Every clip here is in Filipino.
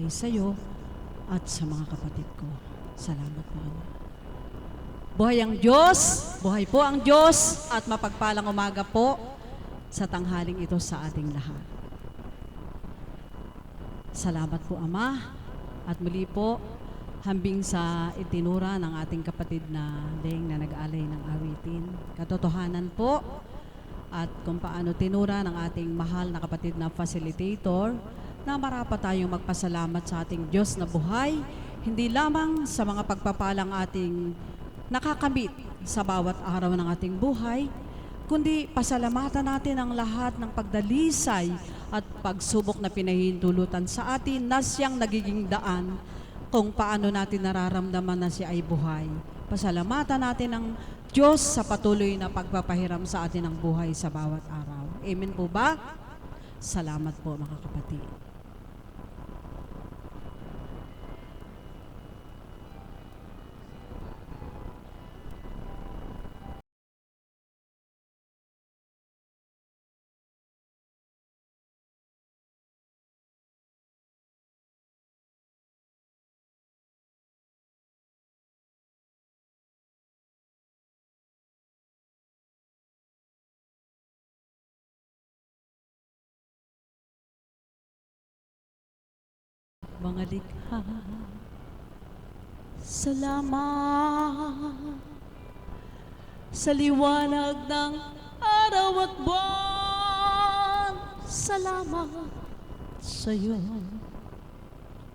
ibahagi sa iyo at sa mga kapatid ko. Salamat po, Ama. Buhay ang Diyos, buhay po ang Diyos, at mapagpalang umaga po sa tanghaling ito sa ating lahat. Salamat po, Ama, at muli po, hambing sa itinura ng ating kapatid na Leng na nag-alay ng awitin. Katotohanan po, at kung paano tinura ng ating mahal na kapatid na facilitator, na marapat tayong magpasalamat sa ating Diyos na buhay, hindi lamang sa mga pagpapalang ating nakakamit sa bawat araw ng ating buhay, kundi pasalamatan natin ang lahat ng pagdalisay at pagsubok na pinahintulutan sa atin na siyang nagiging daan kung paano natin nararamdaman na siya ay buhay. Pasalamatan natin ang Diyos sa patuloy na pagpapahiram sa atin ng buhay sa bawat araw. Amen po ba? Salamat po, mga kapatid. Mga likha, salamat sa liwanag ng araw at buwan. Salamat sa iyo,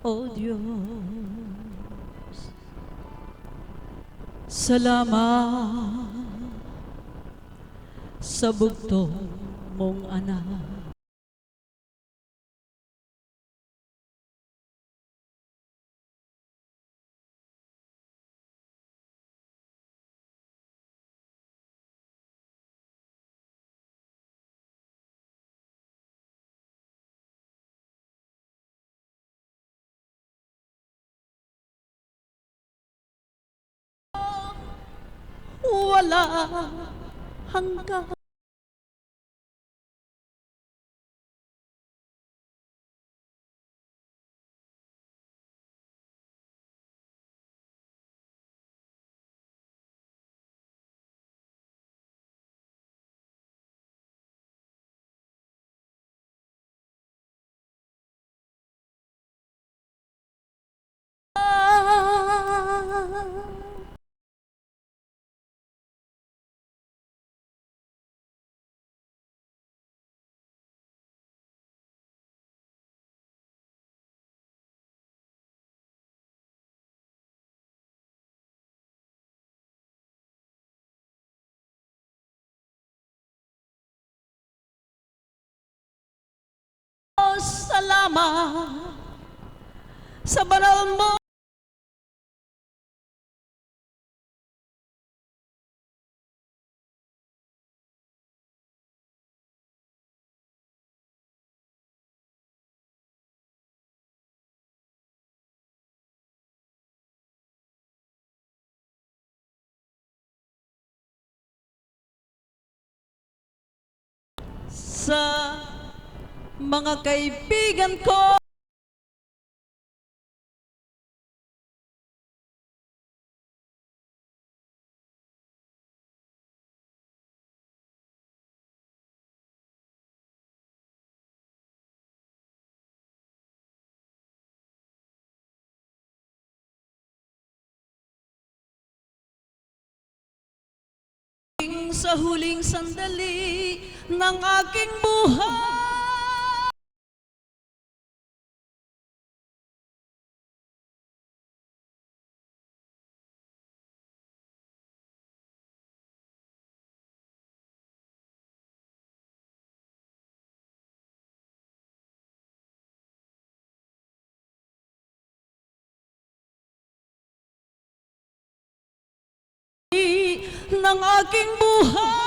O Diyos. Salamat sa bugtong mong anak. Wala hanggang salamat sa banal mo. Sa mga kaibigan ko, sa huling sandali ng aking buhay, ng aking buhay.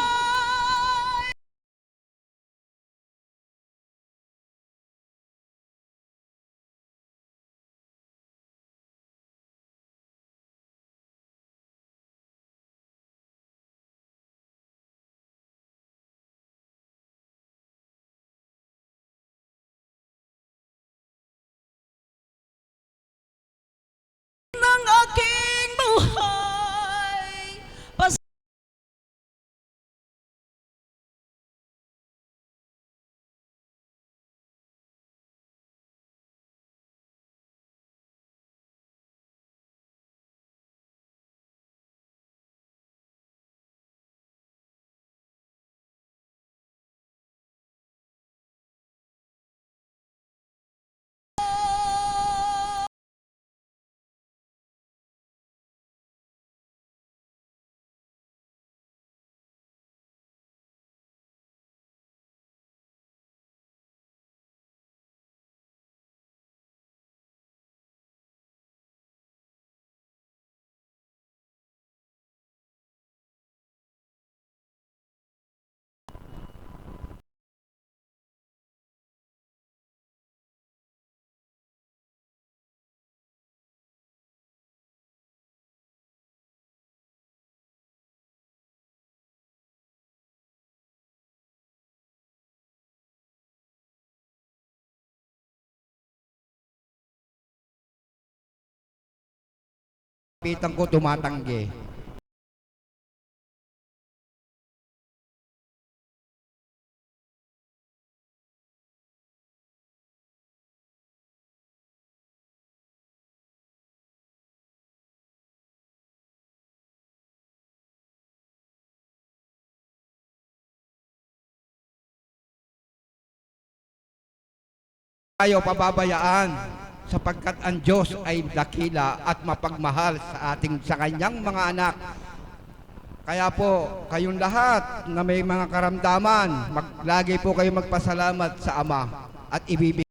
lalapitan ko, tumatanggi. Tayo pababayaan sapagkat ang Diyos ay dakila at mapagmahal sa kanyang mga anak. Kaya po, kayong lahat na may mga karamdaman, lagi po kayo magpasalamat sa Ama at ibibigay.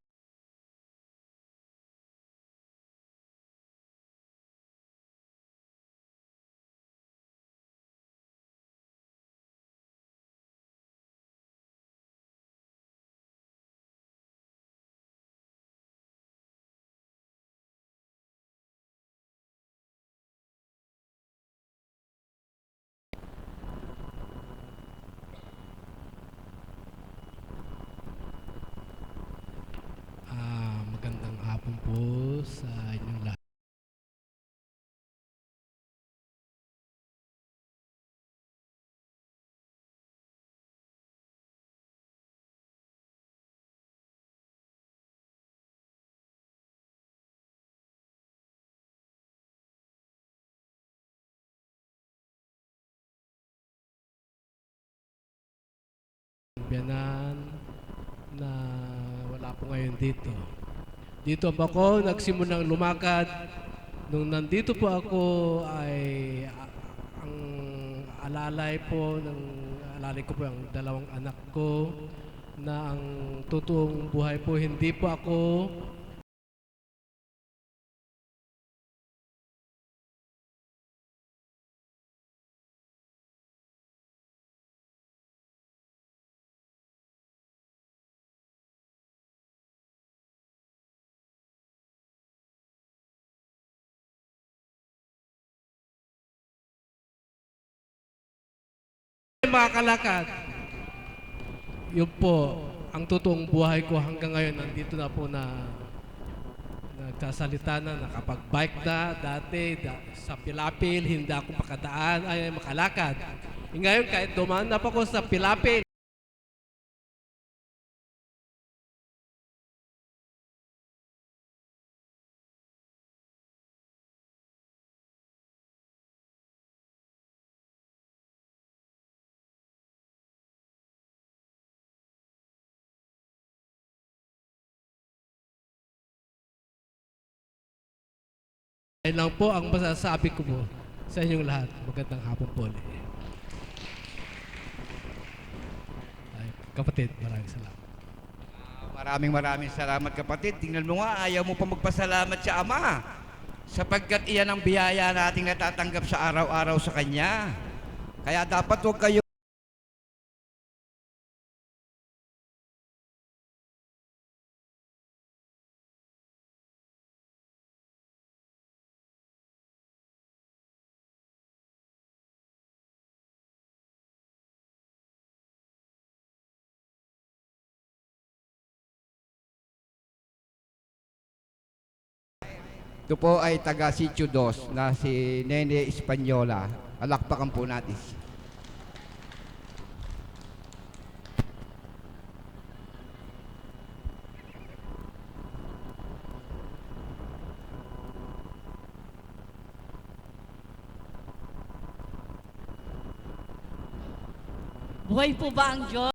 Magandang hapon po sa inyong lahat. Biyanan na wala po ngayon dito. Dito po ako nagsimulang lumakad. Nung nandito po ako ay ang alalay ko po ang dalawang anak ko na ang totoong buhay po hindi po ako makakalakad. Yun po, ang totoong buhay ko hanggang ngayon, nandito na po na nagsasalita na, nakapag-bike na, dati sa Pilapil, hindi ako makadaan, ay makalakad. Ngayon, kahit dumaan na pa ako sa Pilapil, ayun lang po ang masasabi ko po sa inyong lahat. Magandang hapon po ulit. Ay, kapatid, maraming salamat. Maraming salamat kapatid. Tingnan mo nga, ayaw mo pa magpasalamat sa Ama. Sapagkat iyan ang biyaya nating natatanggap sa araw-araw sa Kanya. Kaya dapat huwag kayo ito po ay taga Sitio Dos na si Nene Espanyola. Alakpakan po natin. Buhay po ba ang Diyos?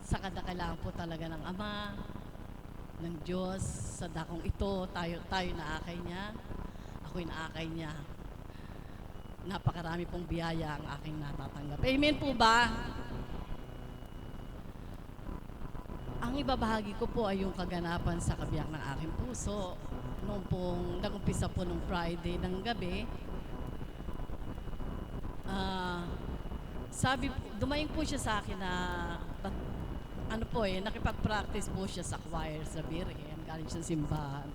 Sa kadakailangan po talaga ng Ama, ng Diyos, sa dakong ito, tayo naakay niya, ako'y naakay niya. Napakarami pong biyaya ang aking natatanggap. Amen po ba? Ang ibabahagi ko po ay yung kaganapan sa kabiyak ng aking puso. Noong pong nag-umpisa po nung Friday ng gabi, dumating po siya sa akin na ano po eh, nakipag-practice po siya sa choir sa Birhen, galing siya sa simbahan.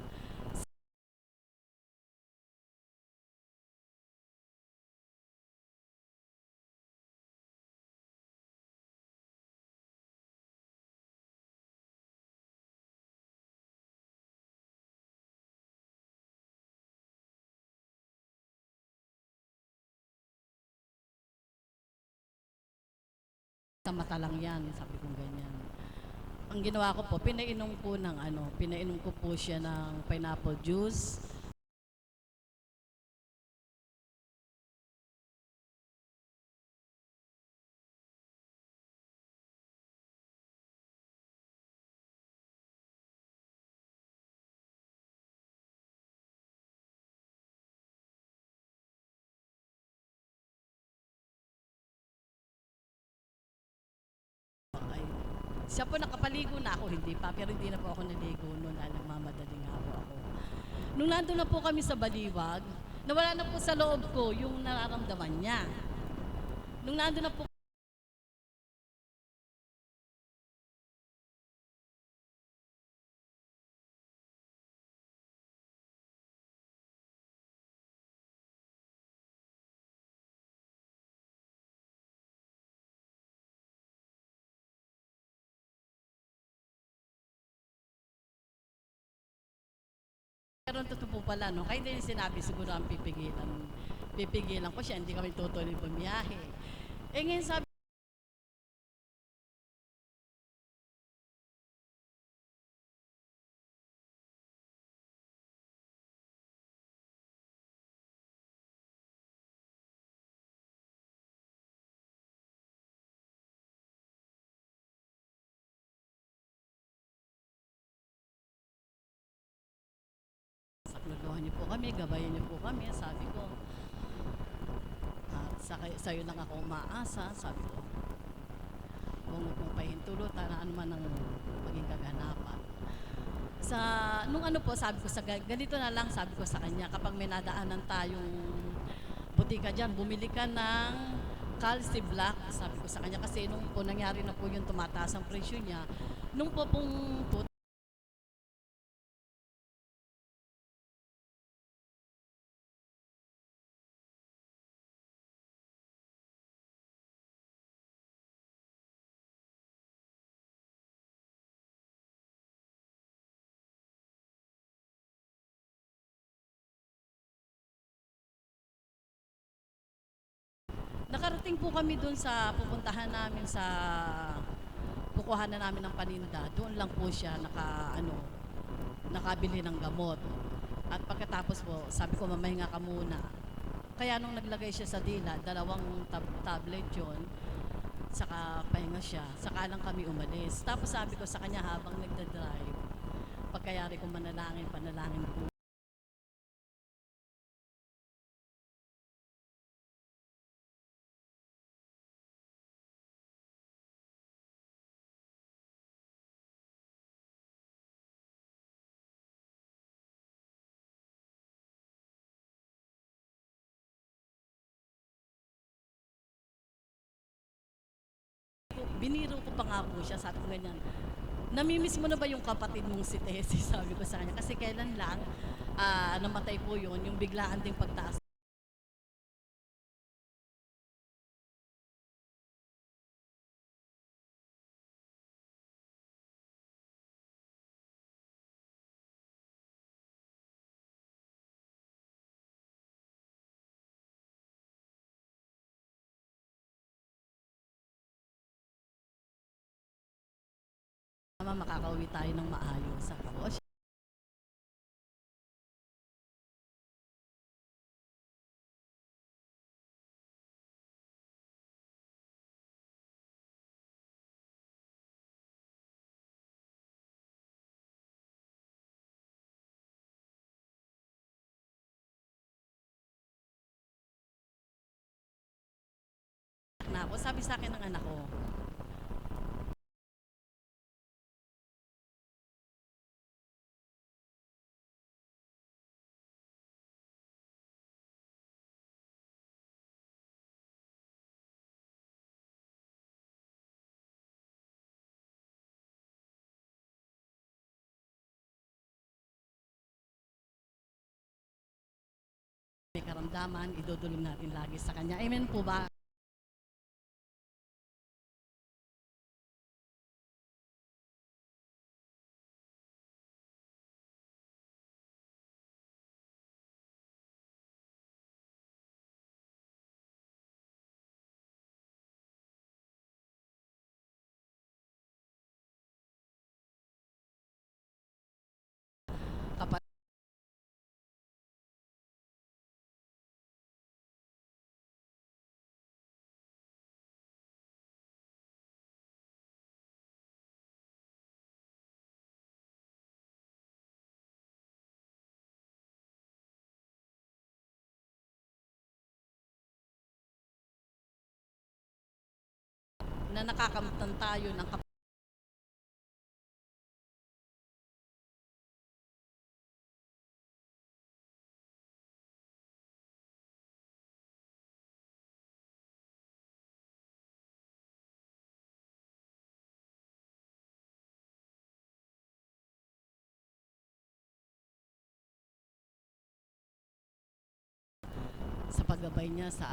Sa mata lang yan, sabi ko ganyan. Ang ginawa ko po, pinainom ko po siya ng pineapple juice. Ay, siya po nakapaligo na ako, hindi pa, pero hindi na po ako naligo noon dahil nagmamadali nga po ako. Nung nandun na po kami sa Baliwag, nawala na po sa loob ko yung nararamdaman niya. Nung nandun na po pero totoo po pala, no? Kahit din sinabi, siguro ang pipigilan ko siya, hindi kami tutuloy bumiyahe. Eh ngayon sabi, saklolohan niyo po kami, gabayan niyo po kami, sabi ko. At sa'yo lang ako umaasa, sabi ko. Huwag mo pong pahintulot, ano man ang maging kaganapan. Nung ano po, sabi ko, ganito na lang, sabi ko sa kanya, kapag may nadaanan tayong butika dyan, bumili ka ng Calci Black, sabi ko sa kanya, kasi nung po nangyari na po yung tumataas ang presyo niya, nung po pong nakarating po kami doon sa pupuntahan namin sa kukuhanan namin ng paninda. Doon lang po siya nakabili ng gamot. At pagkatapos po, sabi ko mamahinga ka muna. Kaya nung naglagay siya sa dila, 2 tablet yon, saka pahinga siya, saka lang kami umalis. Tapos sabi ko sa kanya habang nagda-drive, pagkayari ko panalangin po. Biniro ko pa nga po siya, sabi ko ganyan, namimiss mo na ba yung kapatid mong si Tessie? Sabi ko sa kanya. Kasi kailan lang namatay po yun, yung biglaan ding pagtaas. Makakauwi tayo ng maayos. Sabi ko, na ako, sabi sa akin ng anak ko, nararamdaman, idudulog natin lagi sa Kanya. Amen po ba? Kapag na nakakamtan tayo ng sa paggabay niya sa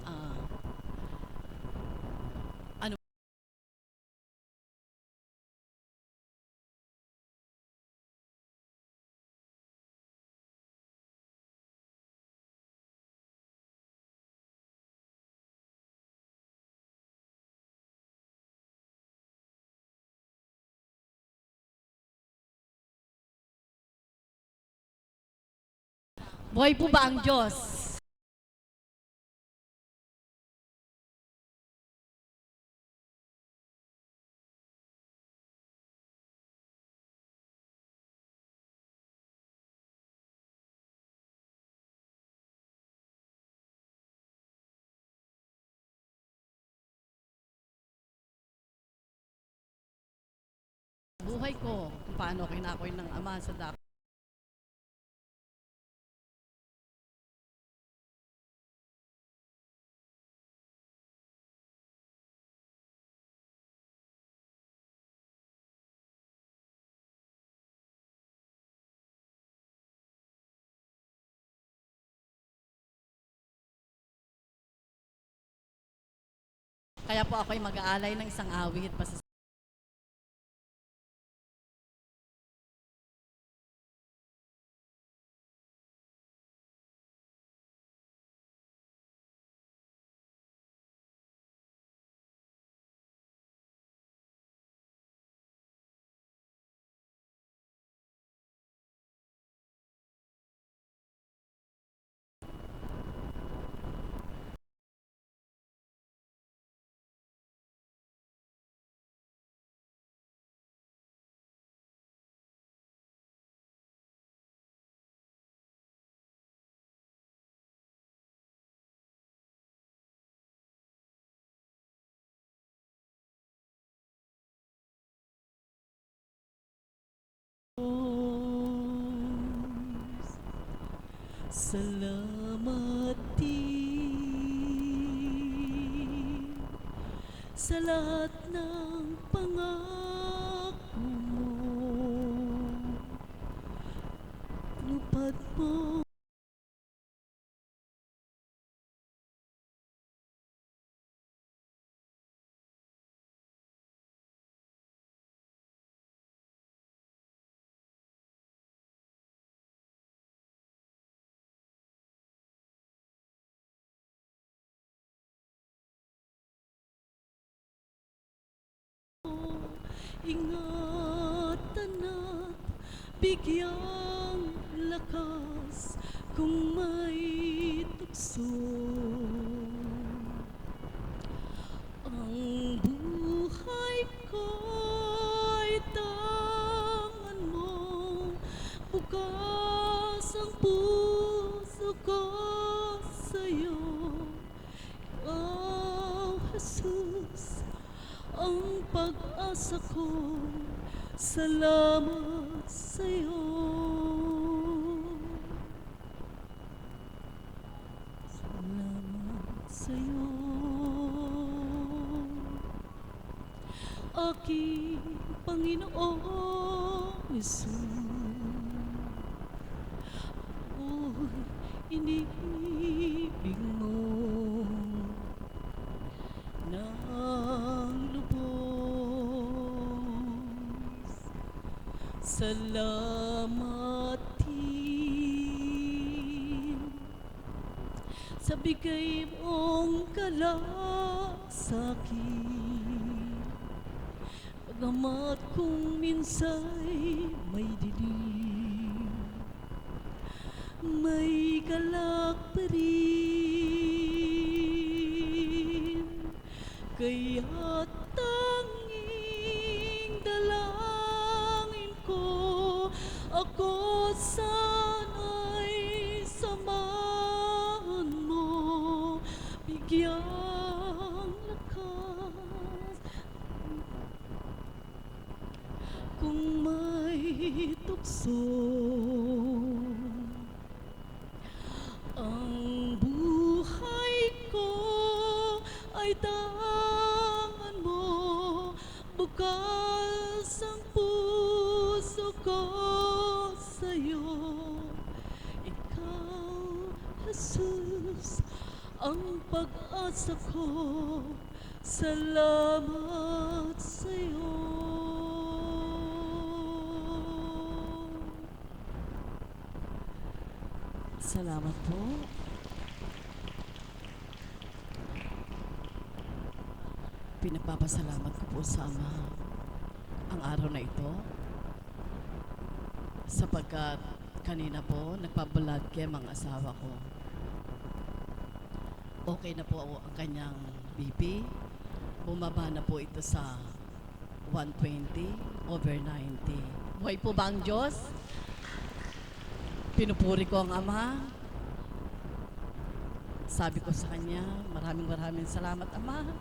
ah, ano buhay po ba ang Diyos? Buhay ko, kung paano kinakoy ng Ama sa dapat. Kaya po ako'y mag-aalay ng isang awit pa salamat din sa lahat ng pangako mo. Lupad mo ingatan at bigyang lakas kung may tukso. Ang buhay ko'y tangan mo, bukas ang puso ko sa'yo. Oh, Jesus, ang pag-asa ko. Salamat sa'yo. Salamat sa'yo, aking Panginoong Jesus. Ako'y inibig mo ng lubos. Salamat din sa bigay mong kalasakit. Bagamat kung minsa'y may dilim, may galak pa rin. Kaya't tanging dalangin ko, ako sana'y samahan mo, bigyang lakas. Kung may tukso ang buhay ko, ay tangan mo, bukas ang puso ko sa'yo. Ikaw, Jesus, ang pag-asa ko. Salamat sa'yo. Salamat po. Pinagpapasalamat ko po sa Ama ang araw na ito, sapagkat kanina po nagpa-blood chem ang asawa ko. Okay na po ang kanyang BP. Bumaba na po ito sa 120/90. Buhay po ba ang Diyos? Pinupuri ko ang Ama. Sabi ko sa kanya, maraming salamat, Ama.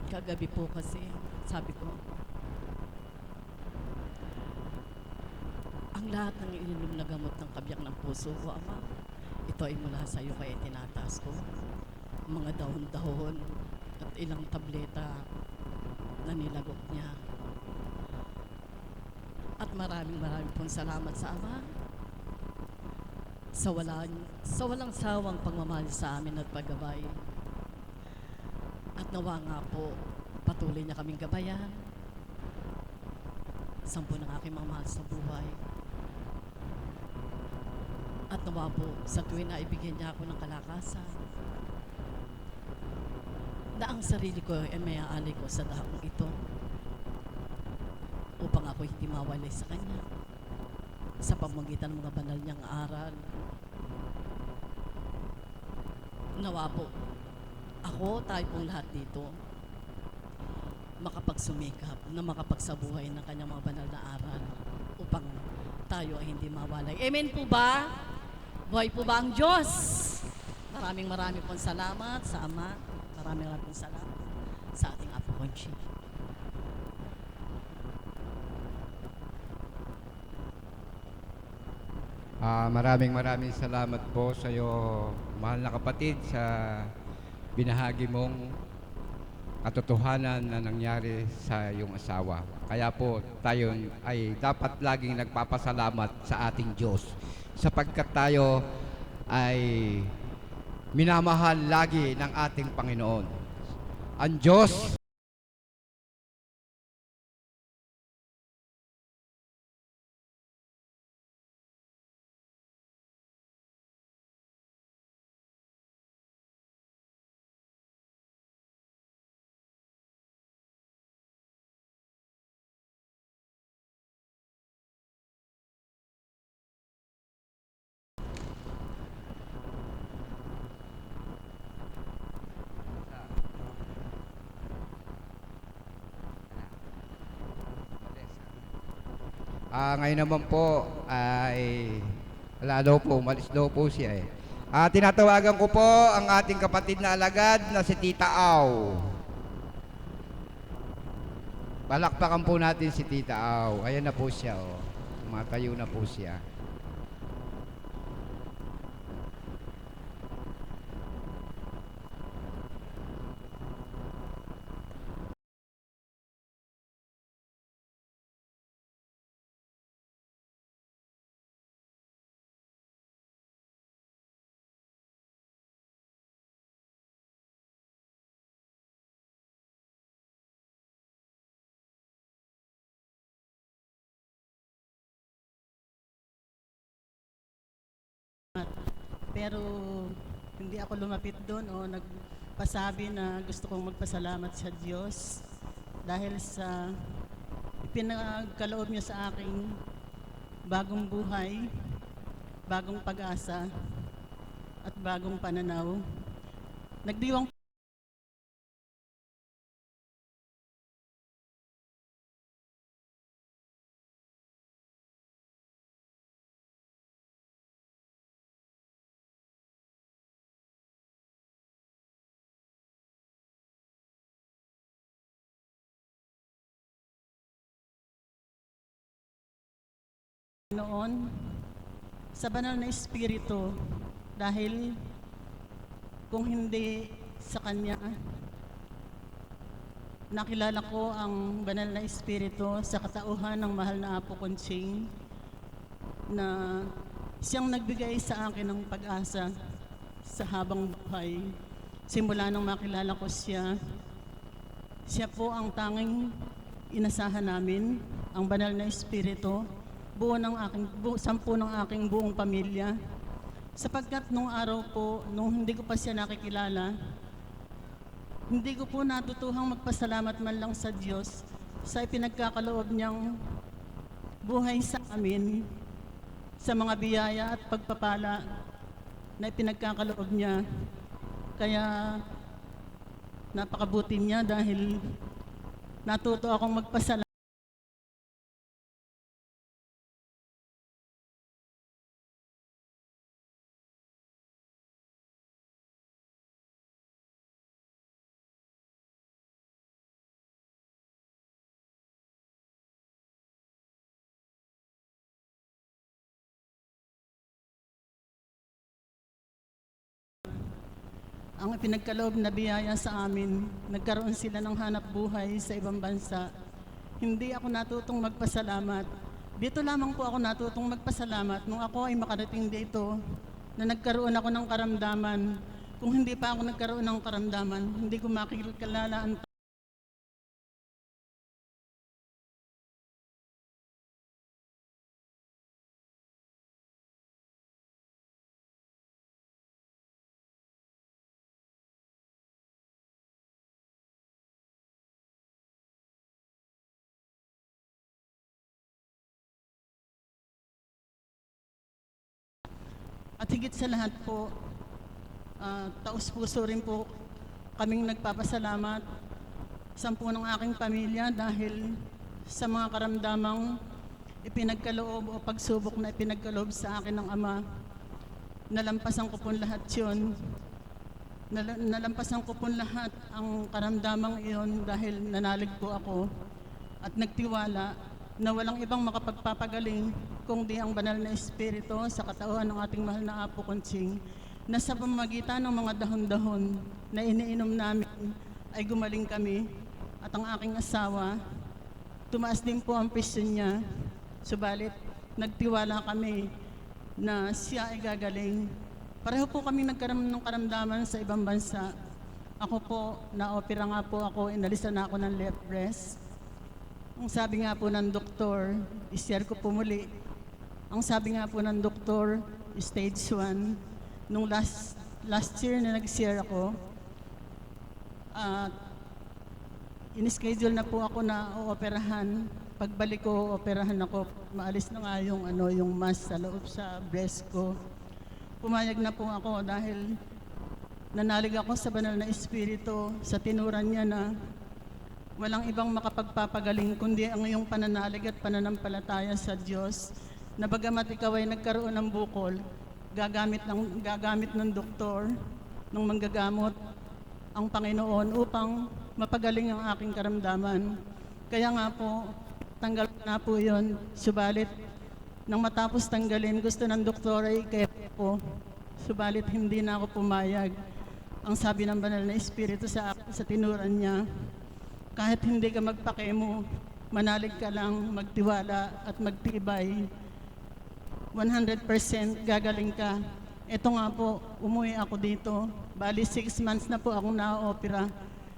Kagabi po kasi, sabi ko, ang lahat ng ininom na gamot ng kabiyak ng puso ko, Ama, ito ay mula sa iyo, kaya tinataas ko. Mga dahon-dahon at ilang tableta na nilagok niya. At maraming pong salamat sa Ama sa walang sawang pagmamahal sa amin at paggabay. At nawa nga po, patuloy niya kaming gabayan. 10 ng aking mga mahal sa buhay. At nawa po, sa tuwing na ibigyan niya ako ng kalakasan, na ang sarili ko ay may aalay ko sa dahong ito, upang ako hindi mawalay sa Kanya sa pamamagitan ng mga banal niyang aral. Nawa po, ako, tayo pong lahat dito, makapagsumikap na makapagsabuhay ng Kanyang mga banal na aral upang tayo ay hindi mawalay. Amen po ba? Buhay po ba ang Diyos? Maraming pong salamat sa Ama. Maraming pong salamat sa ating Apo Conchi. Maraming salamat po sa iyo, mahal na kapatid, sa binahagi mong katotohanan na nangyari sa iyong asawa. Kaya po tayo ay dapat laging nagpapasalamat sa ating Diyos, sapagkat tayo ay minamahal lagi ng ating Panginoon. Ang Diyos ngayon naman po ay wala daw po, umalis daw po siya eh. Tinatawagan ko po ang ating kapatid na alagad na si Tita Au. Palakpakan po natin si Tita Au. Ayan na po siya, oh. Matayo na po siya. Pero hindi ako lumapit doon o nagpasabi na gusto kong magpasalamat sa Diyos dahil sa ipinagkaloob niya sa aking bagong buhay, bagong pag-asa, at bagong pananaw. Nagdiwang noon sa banal na Espiritu dahil kung hindi sa Kanya, nakilala ko ang banal na Espiritu sa katauhan ng mahal na Apo Conching na siyang nagbigay sa akin ng pag-asa sa habang buhay. Simula nang makilala ko siya, siya po ang tanging inasahan namin, ang banal na Espiritu, sampu ng aking buong pamilya. Sapagkat nung araw po, nung hindi ko pa siya nakikilala, hindi ko po natutuhang magpasalamat man lang sa Diyos sa ipinagkakaloob niyang buhay sa amin, sa mga biyaya at pagpapala na ipinagkakaloob niya. Kaya napakabuti niya dahil natuto akong magpasalamat. Ang ipinagkaloob na biyaya sa amin, nagkaroon sila ng hanap buhay sa ibang bansa. Hindi ako natutong magpasalamat. Dito lamang po ako natutong magpasalamat nung ako ay makarating dito na nagkaroon ako ng karamdaman. Kung hindi pa ako nagkaroon ng karamdaman, hindi ko makikilala ang At higit sa lahat po, taus-puso rin po kaming nagpapasalamat sa po ng aking pamilya dahil sa mga karamdamang ipinagkaloob o pagsubok na ipinagkaloob sa akin ng Ama. Nalampasan ko po lahat yun. Nalampasan ko po lahat ang karamdamang iyon dahil nanalig po ako at nagtiwala na walang ibang makapagpapagaling kundi ang banal na Espiritu sa katauhan ng ating mahal na Apo Conching na sa pamamagitan ng mga dahon-dahon na iniinom namin ay gumaling kami at ang aking asawa, tumaas din po ang presyon niya, subalit nagtiwala kami na siya ay gagaling. Pareho po kami nagkaroon ng karamdaman sa ibang bansa. Ako po, na-opera nga po ako, inalisan na ako ng left breast. Ang sabi nga po ng doktor, i-share ko po muli. Ang sabi nga po ng doktor, stage 1. Nung last year na nag-share ako, in-schedule na po ako na ooperahan. Pagbalik ko, operahan ako. Maalis na nga yung mass sa loob sa breast ko. Pumayag na po ako dahil nanalig ako sa banal na Espiritu sa tinuran niya na walang ibang makapagpapagaling kundi ang iyong pananalig at pananampalataya sa Diyos na bagamat ikaw ay nagkaroon ng bukol, gagamit ng doktor, ng manggagamot, ang Panginoon upang mapagaling ang aking karamdaman. Kaya nga po, tanggal na po yun. Subalit, nang matapos tanggalin, gusto ng doktor ay kaya po. Subalit, hindi na ako pumayag. Ang sabi ng banal na espiritu sa akin, sa tinuran niya, kahit hindi ka magpakemo, manalig ka lang, magtiwala at magtibay. 100% gagaling ka. Ito nga po, umuwi ako dito. Bali 6 months na po akong na-opera.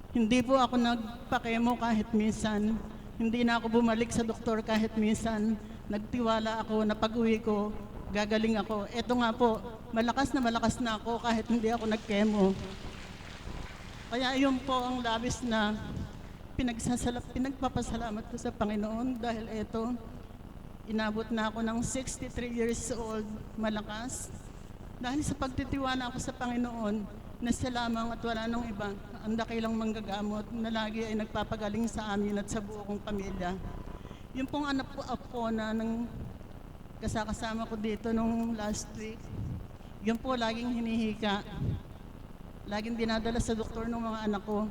Hindi po ako nagpakemo kahit minsan. Hindi na ako bumalik sa doktor kahit minsan. Nagtiwala ako na pag-uwi ko, gagaling ako. Ito nga po, malakas na ako kahit hindi ako nagkemo. Kaya yun po ang labis na pinagpapasalamat ko sa Panginoon dahil ito, inabot na ako ng 63 years old, malakas. Dahil sa pagtitiwala ako sa Panginoon, na siya lamang at wala nang iba, ang dakilang manggagamot na lagi ay nagpapagaling sa amin at sa buo kong pamilya. Yung pong anak po ako na nang kasama ko dito nung last week, yun po laging hinihika. Laging dinadala sa doktor ng mga anak ko.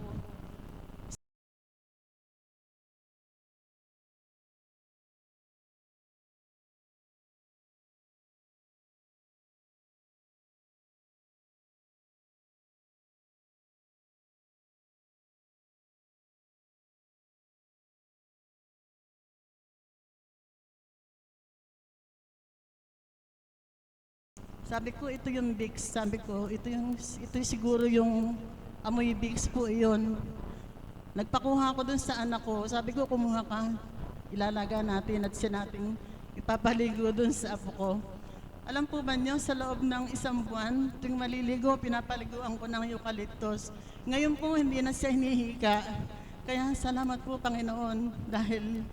Sabi ko, ito yung Vicks. Sabi ko, ito siguro yung amoy Vicks po iyon. Nagpakuha ko dun sa anak ko. Sabi ko, kumuha ka. Ilalaga natin at siya nating ipapaligo dun sa apo ko. Alam po ba niyo, sa loob ng 1 buwan, tuwing maliligo, pinapaliguan ko ng eucalyptus. Ngayon po, hindi na siya hinihika. Kaya salamat po, Panginoon, dahil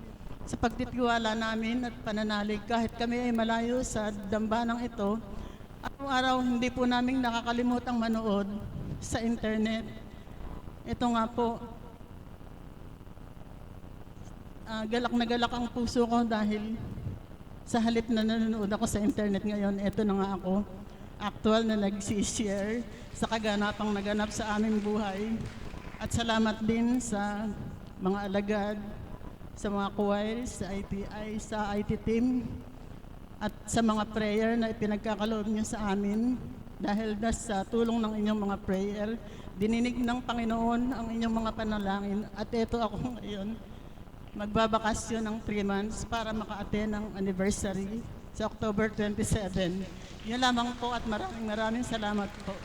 sa pagtitiwala namin at pananalig, kahit kami ay malayo sa dambanang ito, araw-araw hindi po namin nakakalimutang manood sa internet. Ito nga po, galak na galak ang puso ko dahil sa halip na nanonood ako sa internet ngayon, ito na nga ako, actual na nag-share sa kaganapang naganap sa aming buhay. At salamat din sa mga alagad, sa mga choirs, sa ITI, sa IT team, at sa mga prayer na ipinagkakaloob niyo sa amin. Dahil sa tulong ng inyong mga prayer, dininig ng Panginoon ang inyong mga panalangin. At ito ako ngayon, magbabakasyon ng 3 months para maka-attend ng anniversary sa October 27. Yun lamang po at maraming salamat po.